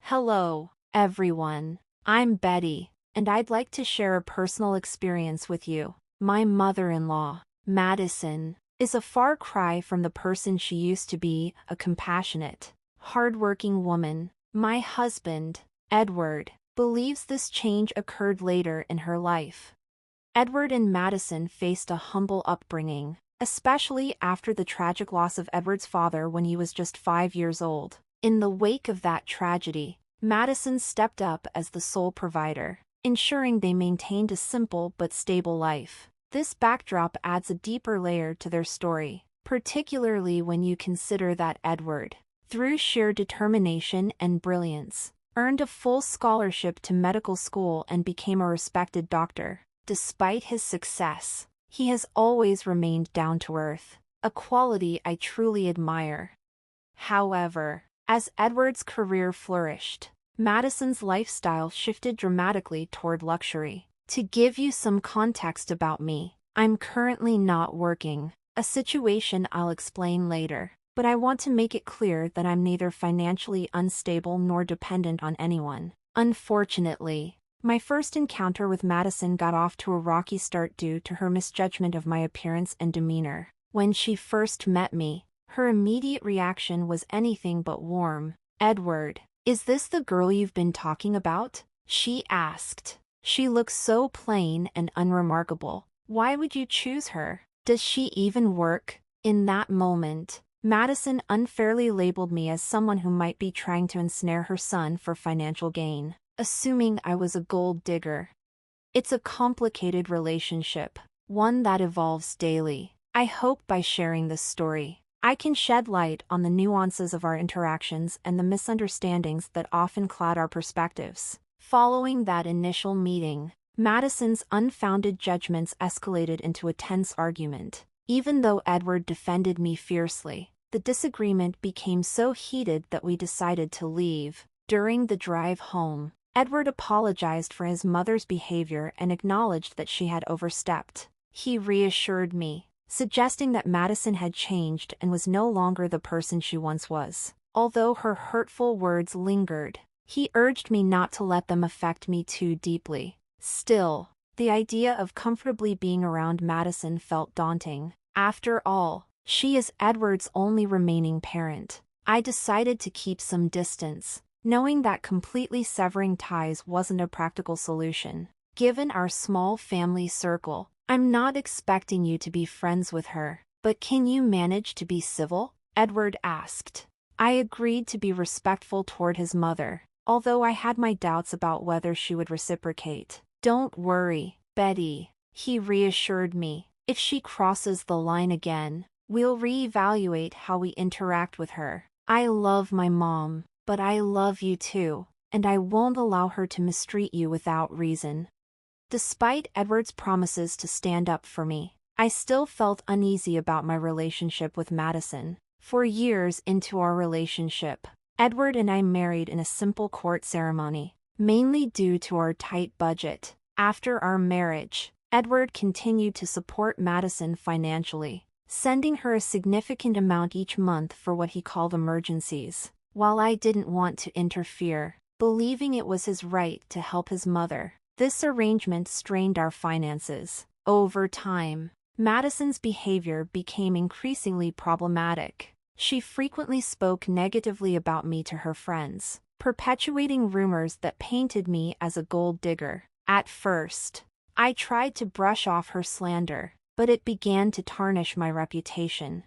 Hello, everyone. I'm Betty, and I'd like to share a personal experience with you. My mother-in-law, Madison, is a far cry from the person she used to be, a compassionate, hardworking woman. My husband, Edward, believes this change occurred later in her life. Edward and Madison faced a humble upbringing, especially after the tragic loss of Edward's father when he was just 5 years old. In the wake of that tragedy, Madison stepped up as the sole provider, ensuring they maintained a simple but stable life. This backdrop adds a deeper layer to their story, particularly when you consider that Edward, through sheer determination and brilliance, earned a full scholarship to medical school and became a respected doctor. Despite his success, he has always remained down to earth, a quality I truly admire. However, as Edward's career flourished, Madison's lifestyle shifted dramatically toward luxury. To give you some context about me, I'm currently not working, a situation I'll explain later, but I want to make it clear that I'm neither financially unstable nor dependent on anyone. Unfortunately, my first encounter with Madison got off to a rocky start due to her misjudgment of my appearance and demeanor. When she first met me, her immediate reaction was anything but warm. "Edward, is this the girl you've been talking about?" she asked. "She looks so plain and unremarkable. Why would you choose her? Does she even work?" In that moment, Madison unfairly labeled me as someone who might be trying to ensnare her son for financial gain, assuming I was a gold digger. It's a complicated relationship, one that evolves daily. I hope by sharing this story, I can shed light on the nuances of our interactions and the misunderstandings that often cloud our perspectives. Following that initial meeting, Madison's unfounded judgments escalated into a tense argument. Even though Edward defended me fiercely, the disagreement became so heated that we decided to leave. During the drive home, Edward apologized for his mother's behavior and acknowledged that she had overstepped. He reassured me, suggesting that Madison had changed and was no longer the person she once was. Although her hurtful words lingered, he urged me not to let them affect me too deeply. Still, the idea of comfortably being around Madison felt daunting. After all, she is Edward's only remaining parent. I decided to keep some distance, knowing that completely severing ties wasn't a practical solution. Given our small family circle, I'm not expecting you to be friends with her, but can you manage to be civil? Edward asked. I agreed to be respectful toward his mother, although I had my doubts about whether she would reciprocate. Don't worry, Betty, he reassured me. If she crosses the line again, we'll reevaluate how we interact with her. I love my mom, but I love you too, and I won't allow her to mistreat you without reason. Despite Edward's promises to stand up for me, I still felt uneasy about my relationship with Madison. For years into our relationship, Edward and I married in a simple court ceremony, mainly due to our tight budget. After our marriage, Edward continued to support Madison financially, sending her a significant amount each month for what he called emergencies. While I didn't want to interfere, believing it was his right to help his mother, this arrangement strained our finances. Over time, Madison's behavior became increasingly problematic. She frequently spoke negatively about me to her friends, perpetuating rumors that painted me as a gold digger. At first, I tried to brush off her slander, but it began to tarnish my reputation.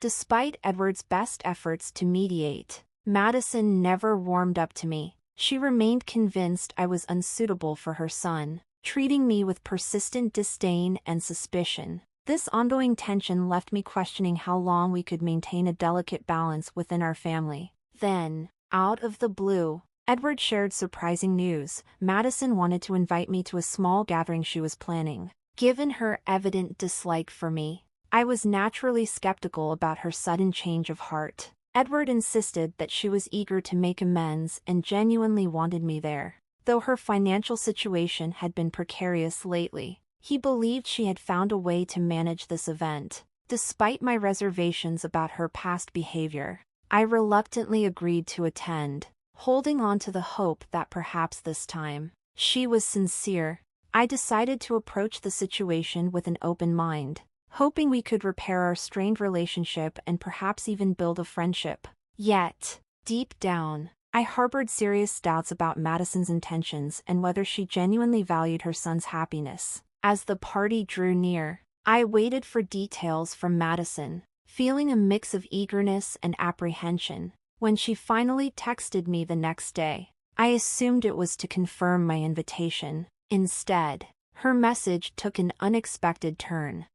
Despite Edward's best efforts to mediate, Madison never warmed up to me. She remained convinced I was unsuitable for her son, treating me with persistent disdain and suspicion. This ongoing tension left me questioning how long we could maintain a delicate balance within our family. Then, out of the blue, Edward shared surprising news. Madison wanted to invite me to a small gathering she was planning. Given her evident dislike for me, I was naturally skeptical about her sudden change of heart. Edward insisted that she was eager to make amends and genuinely wanted me there. Though her financial situation had been precarious lately, he believed she had found a way to manage this event. Despite my reservations about her past behavior, I reluctantly agreed to attend, holding on to the hope that perhaps this time she was sincere. I decided to approach the situation with an open mind, hoping we could repair our strained relationship and perhaps even build a friendship. Yet, deep down, I harbored serious doubts about Madison's intentions and whether she genuinely valued her son's happiness. As the party drew near, I waited for details from Madison, feeling a mix of eagerness and apprehension. When she finally texted me the next day, I assumed it was to confirm my invitation. Instead, her message took an unexpected turn.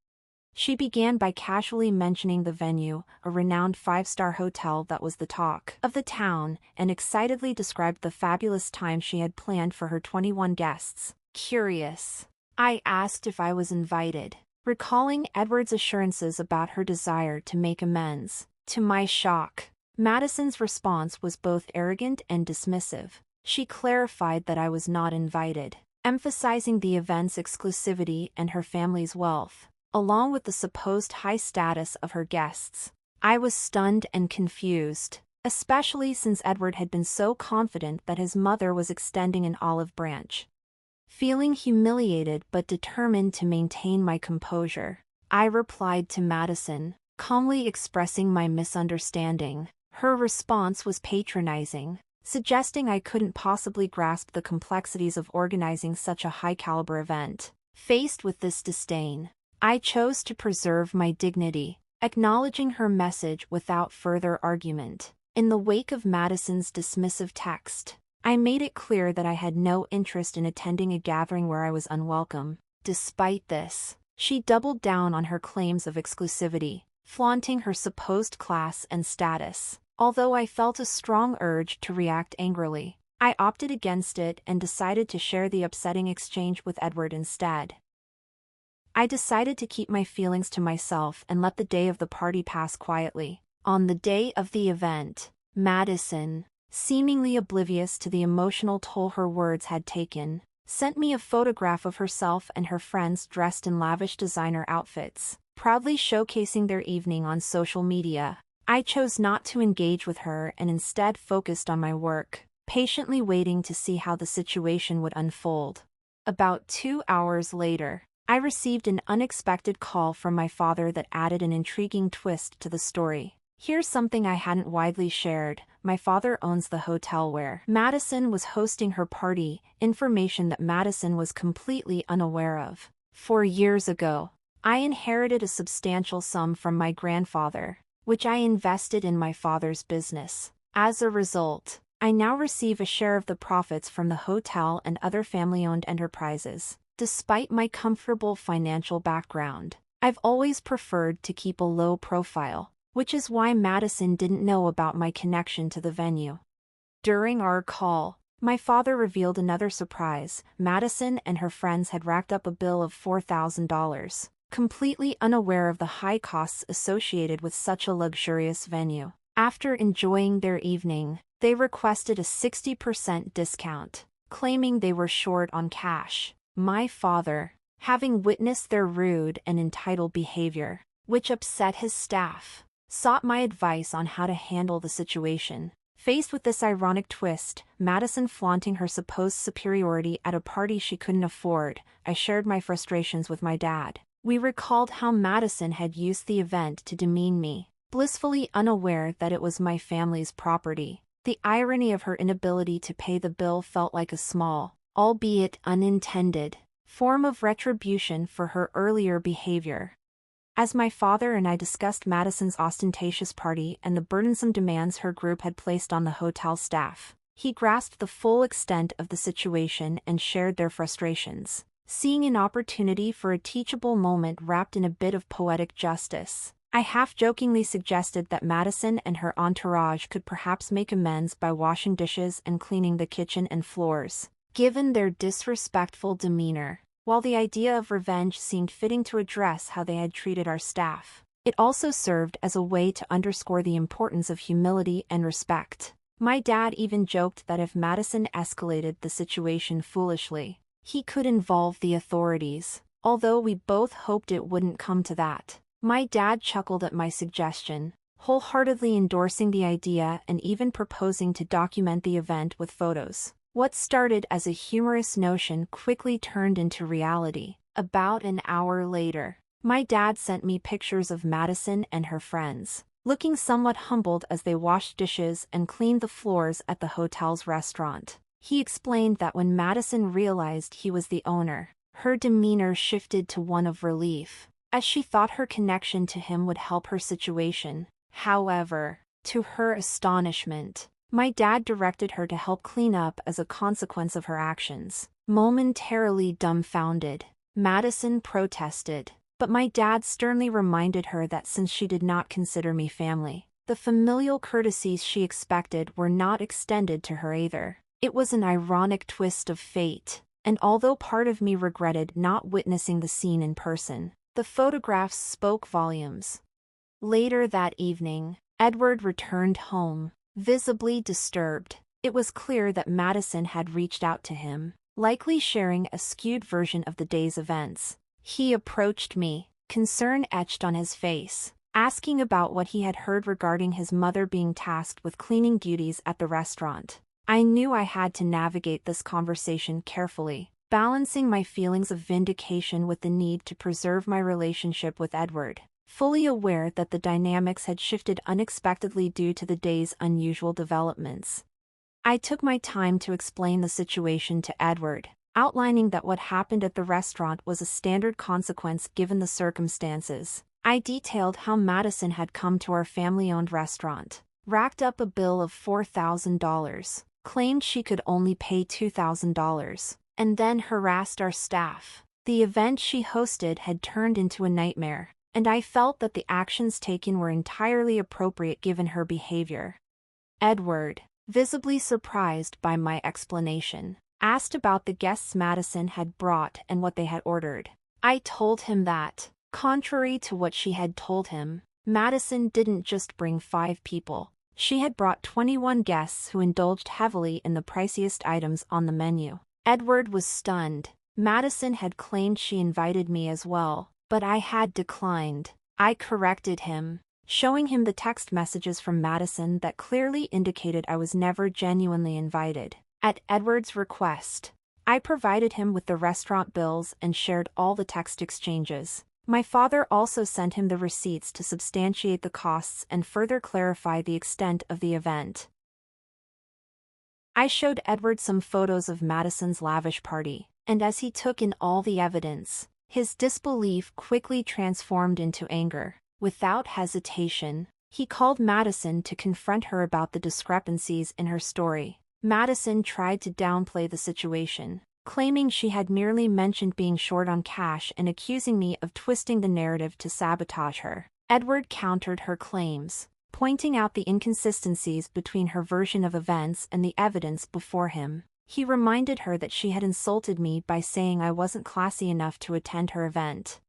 She began by casually mentioning the venue, a renowned five-star hotel that was the talk of the town, and excitedly described the fabulous time she had planned for her 21 guests. Curious, I asked if I was invited, recalling Edward's assurances about her desire to make amends. To my shock, Madison's response was both arrogant and dismissive. She clarified that I was not invited, emphasizing the event's exclusivity and her family's wealth, along with the supposed high status of her guests. I was stunned and confused, especially since Edward had been so confident that his mother was extending an olive branch. Feeling humiliated but determined to maintain my composure, I replied to Madison, calmly expressing my misunderstanding. Her response was patronizing, suggesting I couldn't possibly grasp the complexities of organizing such a high-caliber event. Faced with this disdain, I chose to preserve my dignity, acknowledging her message without further argument. In the wake of Madison's dismissive text, I made it clear that I had no interest in attending a gathering where I was unwelcome. Despite this, she doubled down on her claims of exclusivity, flaunting her supposed class and status. Although I felt a strong urge to react angrily, I opted against it and decided to share the upsetting exchange with Edward instead. I decided to keep my feelings to myself and let the day of the party pass quietly. On the day of the event, Madison, seemingly oblivious to the emotional toll her words had taken, sent me a photograph of herself and her friends dressed in lavish designer outfits, proudly showcasing their evening on social media. I chose not to engage with her and instead focused on my work, patiently waiting to see how the situation would unfold. About 2 hours later, I received an unexpected call from my father that added an intriguing twist to the story. Here's something I hadn't widely shared: my father owns the hotel where Madison was hosting her party, information that Madison was completely unaware of. 4 years ago, I inherited a substantial sum from my grandfather, which I invested in my father's business. As a result, I now receive a share of the profits from the hotel and other family-owned enterprises. Despite my comfortable financial background, I've always preferred to keep a low profile, which is why Madison didn't know about my connection to the venue. During our call, my father revealed another surprise: Madison and her friends had racked up a bill of $4,000. Completely unaware of the high costs associated with such a luxurious venue. After enjoying their evening, they requested a 60% discount, claiming they were short on cash. My father, having witnessed their rude and entitled behavior, which upset his staff, sought my advice on how to handle the situation. Faced with this ironic twist, Madison flaunting her supposed superiority at a party she couldn't afford, I shared my frustrations with my dad. We recalled how Madison had used the event to demean me, blissfully unaware that it was my family's property. The irony of her inability to pay the bill felt like a small, albeit unintended, form of retribution for her earlier behavior. As my father and I discussed Madison's ostentatious party and the burdensome demands her group had placed on the hotel staff, he grasped the full extent of the situation and shared their frustrations. Seeing an opportunity for a teachable moment wrapped in a bit of poetic justice, I half-jokingly suggested that Madison and her entourage could perhaps make amends by washing dishes and cleaning the kitchen and floors. Given their disrespectful demeanor, while the idea of revenge seemed fitting to address how they had treated our staff, it also served as a way to underscore the importance of humility and respect. My dad even joked that if Madison escalated the situation foolishly, he could involve the authorities, although we both hoped it wouldn't come to that. My dad chuckled at my suggestion, wholeheartedly endorsing the idea and even proposing to document the event with photos. What started as a humorous notion quickly turned into reality. About an hour later, my dad sent me pictures of Madison and her friends, looking somewhat humbled as they washed dishes and cleaned the floors at the hotel's restaurant. He explained that when Madison realized he was the owner, her demeanor shifted to one of relief, as she thought her connection to him would help her situation. However, to her astonishment, my dad directed her to help clean up as a consequence of her actions. Momentarily dumbfounded, Madison protested, but my dad sternly reminded her that since she did not consider me family, the familial courtesies she expected were not extended to her either. It was an ironic twist of fate, and although part of me regretted not witnessing the scene in person, the photographs spoke volumes. Later that evening, Edward returned home, visibly disturbed. It was clear that Madison had reached out to him, likely sharing a skewed version of the day's events. He approached me, concern etched on his face, asking about what he had heard regarding his mother being tasked with cleaning duties at the restaurant. I knew I had to navigate this conversation carefully, balancing my feelings of vindication with the need to preserve my relationship with Edward, fully aware that the dynamics had shifted unexpectedly due to the day's unusual developments. I took my time to explain the situation to Edward, outlining that what happened at the restaurant was a standard consequence given the circumstances. I detailed how Madison had come to our family-owned restaurant, racked up a bill of $4,000, claimed she could only pay $2,000, and then harassed our staff. The event she hosted had turned into a nightmare, and I felt that the actions taken were entirely appropriate given her behavior. Edward, visibly surprised by my explanation, asked about the guests Madison had brought and what they had ordered. I told him that, contrary to what she had told him, Madison didn't just bring 5 people. She had brought 21 guests who indulged heavily in the priciest items on the menu. Edward was stunned. Madison had claimed she invited me as well, but I had declined. I corrected him, showing him the text messages from Madison that clearly indicated I was never genuinely invited. At Edward's request, I provided him with the restaurant bills and shared all the text exchanges. My father also sent him the receipts to substantiate the costs and further clarify the extent of the event. I showed Edward some photos of Madison's lavish party, and as he took in all the evidence, his disbelief quickly transformed into anger. Without hesitation, he called Madison to confront her about the discrepancies in her story. Madison tried to downplay the situation, claiming she had merely mentioned being short on cash and accusing me of twisting the narrative to sabotage her. Edward countered her claims, pointing out the inconsistencies between her version of events and the evidence before him. He reminded her that she had insulted me by saying I wasn't classy enough to attend her event.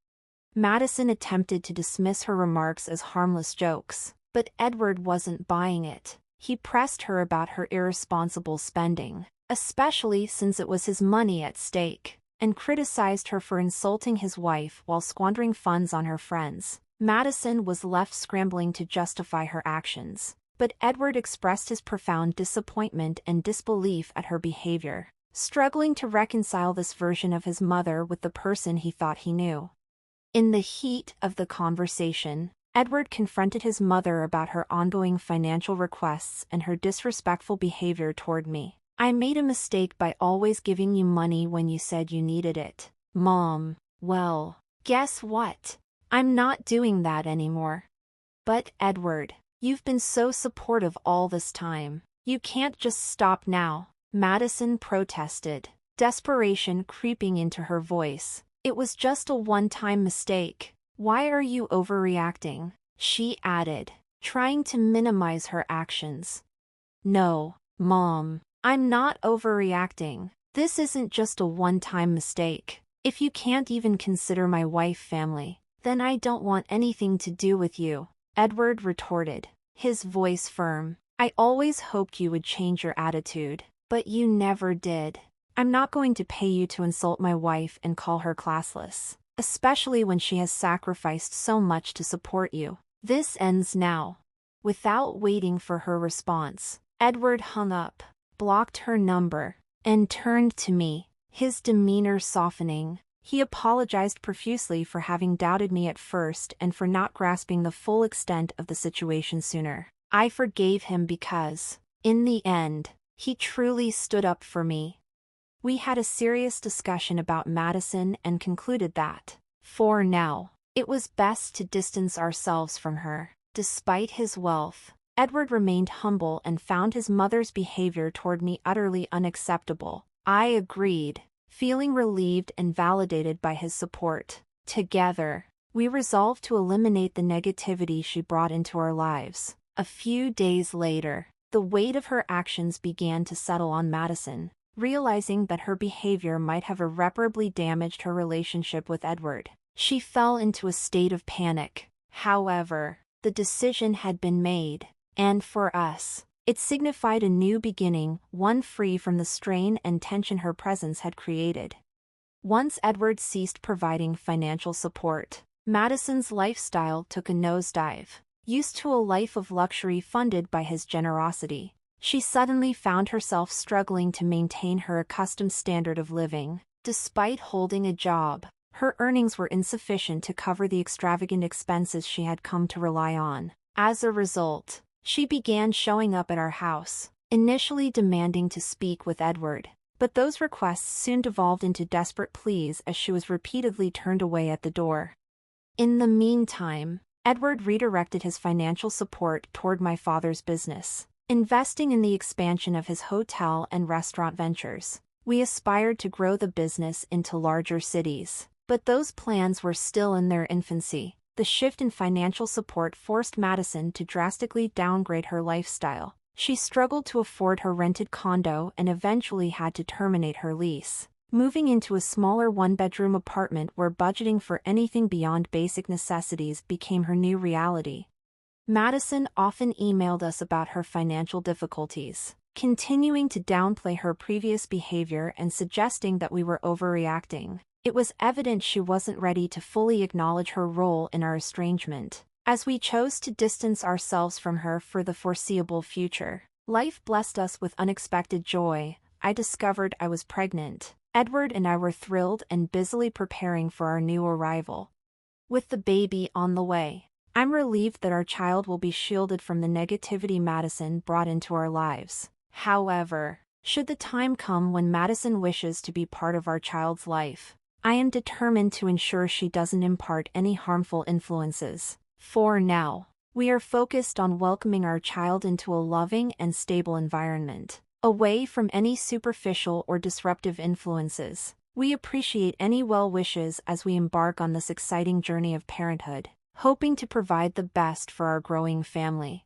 Madison attempted to dismiss her remarks as harmless jokes, but Edward wasn't buying it. He pressed her about her irresponsible spending, especially since it was his money at stake, and criticized her for insulting his wife while squandering funds on her friends. Madison was left scrambling to justify her actions, but Edward expressed his profound disappointment and disbelief at her behavior, struggling to reconcile this version of his mother with the person he thought he knew. In the heat of the conversation, Edward confronted his mother about her ongoing financial requests and her disrespectful behavior toward me. I made a mistake by always giving you money when you said you needed it, Mom. Well, guess what? I'm not doing that anymore. But Edward, you've been so supportive all this time. You can't just stop now, Madison protested, desperation creeping into her voice. It was just a one-time mistake. Why are you overreacting? She added, trying to minimize her actions. No, Mom, I'm not overreacting. This isn't just a one-time mistake. If you can't even consider my wife family, then I don't want anything to do with you, Edward retorted, his voice firm. I always hoped you would change your attitude, but you never did. I'm not going to pay you to insult my wife and call her classless, especially when she has sacrificed so much to support you. This ends now. Without waiting for her response, Edward hung up, blocked her number, and turned to me, his demeanor softening. He apologized profusely for having doubted me at first and for not grasping the full extent of the situation sooner. I forgave him because, in the end, he truly stood up for me. We had a serious discussion about Madison and concluded that, for now, it was best to distance ourselves from her. Despite his wealth, Edward remained humble and found his mother's behavior toward me utterly unacceptable. I agreed, feeling relieved and validated by his support. Together, we resolved to eliminate the negativity she brought into our lives. A few days later, the weight of her actions began to settle on Madison. Realizing that her behavior might have irreparably damaged her relationship with Edward, she fell into a state of panic. However, the decision had been made, and for us, it signified a new beginning, one free from the strain and tension her presence had created. Once Edward ceased providing financial support, Madison's lifestyle took a nosedive. Used to a life of luxury funded by his generosity, she suddenly found herself struggling to maintain her accustomed standard of living. Despite holding a job, her earnings were insufficient to cover the extravagant expenses she had come to rely on. As a result, she began showing up at our house, initially demanding to speak with Edward, but those requests soon devolved into desperate pleas as she was repeatedly turned away at the door. In the meantime, Edward redirected his financial support toward my father's business, investing in the expansion of his hotel and restaurant ventures. We aspired to grow the business into larger cities, but those plans were still in their infancy. The shift in financial support forced Madison to drastically downgrade her lifestyle. She struggled to afford her rented condo and eventually had to terminate her lease, moving into a smaller one-bedroom apartment where budgeting for anything beyond basic necessities became her new reality. Madison often emailed us about her financial difficulties, continuing to downplay her previous behavior and suggesting that we were overreacting. It was evident she wasn't ready to fully acknowledge her role in our estrangement. As we chose to distance ourselves from her for the foreseeable future, life blessed us with unexpected joy. I discovered I was pregnant. Edward and I were thrilled and busily preparing for our new arrival. With the baby on the way, I'm relieved that our child will be shielded from the negativity Madison brought into our lives. However, should the time come when Madison wishes to be part of our child's life, I am determined to ensure she doesn't impart any harmful influences. For now, we are focused on welcoming our child into a loving and stable environment, away from any superficial or disruptive influences. We appreciate any well wishes as we embark on this exciting journey of parenthood, hoping to provide the best for our growing family.